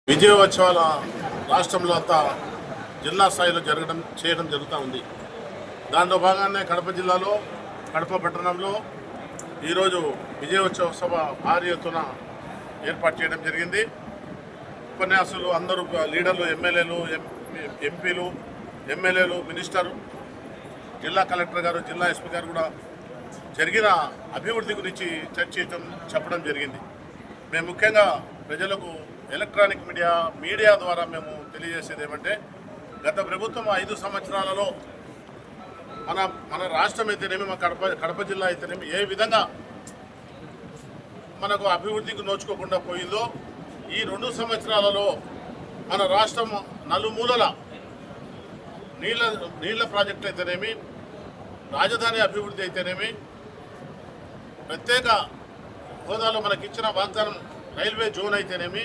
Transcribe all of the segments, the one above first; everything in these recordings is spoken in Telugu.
విజయోత్సవాల రాష్ట్రంలో అంతా జిల్లా స్థాయిలో చేయడం జరుగుతూ ఉంది. దాంట్లో భాగంగానే కడప జిల్లాలో కడప పట్టణంలో ఈరోజు విజయోత్సవ సభ భారీ ఎత్తున ఏర్పాటు చేయడం జరిగింది. ఉపన్యాసులు అందరూ లీడర్లు, ఎమ్మెల్యేలు, ఎంపీలు, ఎమ్మెల్యేలు, మినిస్టర్, జిల్లా కలెక్టర్ గారు, జిల్లా ఎస్పీ గారు కూడా జరిగిన అభివృద్ధి గురించి చెప్పడం జరిగింది. మేము ముఖ్యంగా ప్రజలకు ఎలక్ట్రానిక్ మీడియా ద్వారా మేము తెలియజేసేది ఏమంటే, గత ప్రభుత్వం 5 సంవత్సరాలలో మన రాష్ట్రం అయితేనేమి, మన కడప జిల్లా అయితేనేమి ఏ విధంగా మనకు అభివృద్ధికి నోచుకోకుండా పోయిందో, ఈ 2 సంవత్సరాలలో మన రాష్ట్రం నలుమూలల నీళ్ళ ప్రాజెక్టు అయితేనేమి, రాజధాని అభివృద్ధి అయితేనేమి, ప్రత్యేక హోదాలో మనకిచ్చిన వాగ్దానం రైల్వే జోన్ అయితేనేమి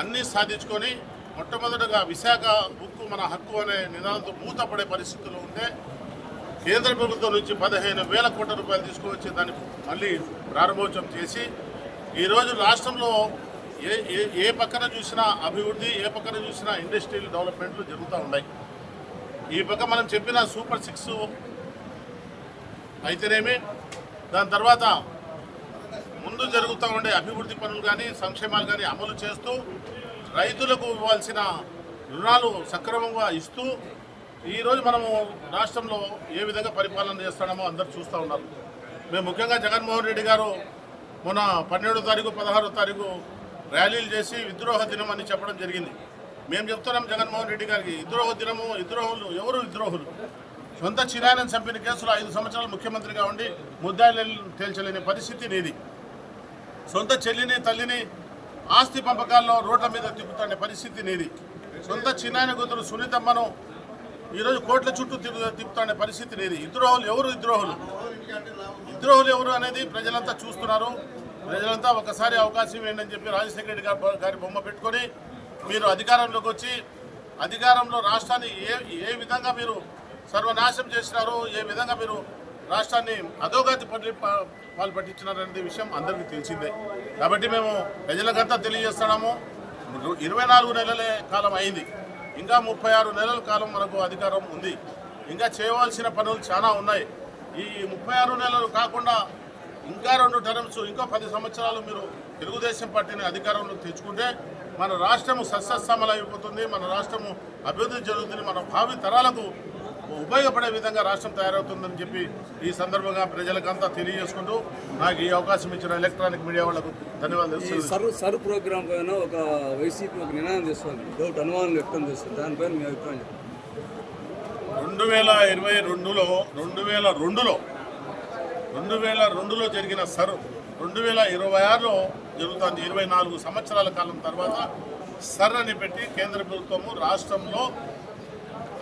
అన్నీ సాధించుకొని మొట్టమొదటిగా విశాఖ ఉక్కు మన హక్కు అనే నినాదంతో మూతపడే పరిస్థితులు ఉంటే, కేంద్ర ప్రభుత్వం నుంచి 15,000 కోట్ల రూపాయలు తీసుకువచ్చి దాన్ని మళ్ళీ ప్రారంభోత్సవం చేసి ఈరోజు రాష్ట్రంలో ఏ పక్కన చూసినా అభివృద్ధి, ఏ పక్కన చూసినా ఇండస్ట్రియల్ డెవలప్మెంట్లు జరుగుతూ ఉన్నాయి. ఈ పక్క మనం చెప్పిన సూపర్ 6 అయితేనేమి, దాని తర్వాత ముందు జరుగుతూ ఉండే అభివృద్ధి పనులు కానీ, సంక్షేమాలు కానీ అమలు చేస్తూ రైతులకు ఇవ్వాల్సిన రుణాలు సక్రమంగా ఇస్తూ ఈరోజు మనము రాష్ట్రంలో ఏ విధంగా పరిపాలన చేస్తామో అందరూ చూస్తూ ఉన్నారు. మేము ముఖ్యంగా జగన్మోహన్ రెడ్డి గారు మొన్న 12వ తారీఖు, 16వ తారీఖు ర్యాలీలు చేసి విద్రోహ దినం అని చెప్పడం జరిగింది. మేము చెప్తున్నాం జగన్మోహన్ రెడ్డి గారికి, విద్రోహ దినము, విద్రోహులు ఎవరు విద్రోహులు? సొంత చిన్నాయనని చంపిన కేసులో 5 సంవత్సరాలు ముఖ్యమంత్రిగా ఉండి ముద్దాయిలను తేల్చలేని పరిస్థితి నీది. సొంత చెల్లిని, తల్లిని ఆస్తి పంపకాల్లో రోడ్ల మీద తిప్పుతానే పరిస్థితి నీది. సొంత చిన్నాయన కూతురు సునీతమ్మను ఈరోజు కోట్ల చుట్టూ తిప్పుతానే పరిస్థితి నీది. విద్రోహులు ఎవరు? విద్రోహులు ఎవరు అనేది ప్రజలంతా చూస్తున్నారు. ప్రజలంతా ఒకసారి అవకాశం ఏంటని చెప్పి రాజశేఖర రెడ్డి గారి బొమ్మ పెట్టుకొని మీరు అధికారంలోకి వచ్చి అధికారంలో రాష్ట్రాన్ని ఏ విధంగా మీరు సర్వనాశం చేసినారు, ఏ విధంగా మీరు రాష్ట్రాన్ని అధోగతి పాలు పట్టించినారనే విషయం అందరికీ తెలిసిందే. కాబట్టి మేము ప్రజలకంతా తెలియజేస్తున్నాము. 24 నెలలే కాలం అయింది, ఇంకా 36 నెలల కాలం మనకు అధికారం ఉంది. ఇంకా చేయవలసిన పనులు చాలా ఉన్నాయి. ఈ 36 నెలలు కాకుండా ఇంకా 2 టర్మ్స్, ఇంకో 10 సంవత్సరాలు మీరు తెలుగుదేశం పార్టీని అధికారంలో తెచ్చుకుంటే మన రాష్ట్రము సస్యశ్యామలైపోతుంది, మన రాష్ట్రము అభివృద్ధి జరుగుతుంది, మన భావి తరాలకు ఉపయోగపడే విధంగా రాష్ట్రం తయారవుతుందని చెప్పి ఈ సందర్భంగా ప్రజలకంతా తెలియజేసుకుంటూ నాకు ఈ అవకాశం ఇచ్చిన ఎలక్ట్రానిక్ మీడియా వాళ్ళకు ధన్యవాదాలు. సర్ ప్రోగ్రాం పైన ఒక వైసీపీ ఒక నినాదం చేస్తుంది, డౌట్ అనుమానం వ్యక్తం చేస్తుంది, దానిపైన మీ అభిప్రాయం? 2022లో జరిగిన సర్ 2026లో జరుగుతుంది. 24 సంవత్సరాల కాలం తర్వాత సర్ అని పెట్టి కేంద్ర ప్రభుత్వము రాష్ట్రంలో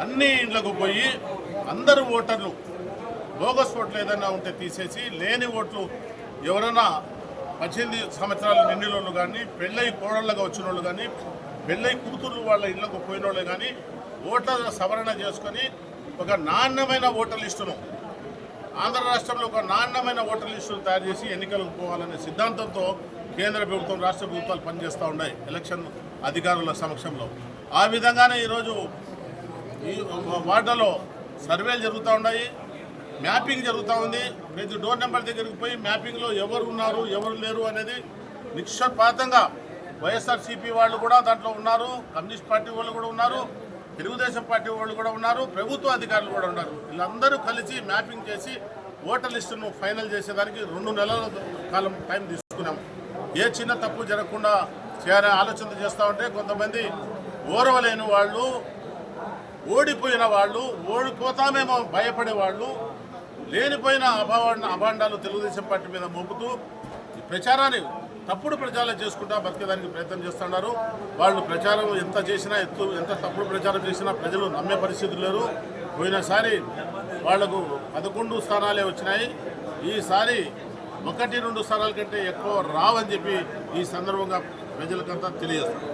అన్ని ఇండ్లకు పోయి అందరూ ఓటర్లు బోగస్ ఓట్లు ఏదైనా ఉంటే తీసేసి, లేని ఓట్లు ఎవరైనా 18 సంవత్సరాలు నిండిన వాళ్ళు కానీ, పెళ్ళై కోడళ్ళగా వచ్చిన వాళ్ళు కానీ, పెళ్ళై కూతుర్లు వాళ్ళ ఇళ్లకు పోయిన వాళ్ళు కానీ ఓట్ల సవరణ చేసుకొని ఒక నాణ్యమైన ఓటర్ లిస్టును, ఆంధ్ర రాష్ట్రంలో ఒక నాణ్యమైన ఓటర్ లిస్టును తయారు చేసి ఎన్నికలకు పోవాలనే సిద్ధాంతంతో కేంద్ర ప్రభుత్వం, రాష్ట్ర ప్రభుత్వాలు పనిచేస్తూ ఉన్నాయి ఎలక్షన్ అధికారుల సమక్షంలో. ఆ విధంగానే ఈరోజు ఈ వార్డులో సర్వేలు జరుగుతూ ఉన్నాయి, మ్యాపింగ్ జరుగుతూ ఉంది. ప్రతి డోర్ నెంబర్ దగ్గరికి పోయి మ్యాపింగ్లో ఎవరు ఉన్నారు, ఎవరు లేరు అనేది నిష్పక్షపాతంగా వైఎస్ఆర్సీపీ వాళ్ళు కూడా దాంట్లో ఉన్నారు, కమ్యూనిస్ట్ పార్టీ వాళ్ళు కూడా ఉన్నారు, తెలుగుదేశం పార్టీ వాళ్ళు కూడా ఉన్నారు, ప్రభుత్వ అధికారులు కూడా ఉన్నారు. వీళ్ళందరూ కలిసి మ్యాపింగ్ చేసి ఓటర్ లిస్టును ఫైనల్ చేసేదానికి 2 నెలల కాలం టైం తీసుకున్నాము. ఏ చిన్న తప్పు జరగకుండా చేయాలని ఆలోచన చేస్తూ ఉంటే కొంతమంది ఓర్వలేని వాళ్ళు, ఓడిపోయిన వాళ్ళు, ఓడిపోతామేమో భయపడేవాళ్ళు లేనిపోయిన అభాండాలు తెలుగుదేశం పార్టీ మీద మోపుతూ ప్రచారాన్ని తప్పుడు ప్రచారం చేసుకుంటా బతికేదానికి ప్రయత్నం చేస్తున్నారు. వాళ్ళు ప్రచారం ఎంత చేసినా, ఎంత తప్పుడు ప్రచారం చేసినా ప్రజలు నమ్మే పరిస్థితులు లేరు. పోయినసారి వాళ్లకు 11 స్థానాలే వచ్చినాయి. ఈసారి 1-2 స్థానాల కంటే ఎక్కువ రావని చెప్పి ఈ సందర్భంగా ప్రజలకంతా తెలియజేస్తారు.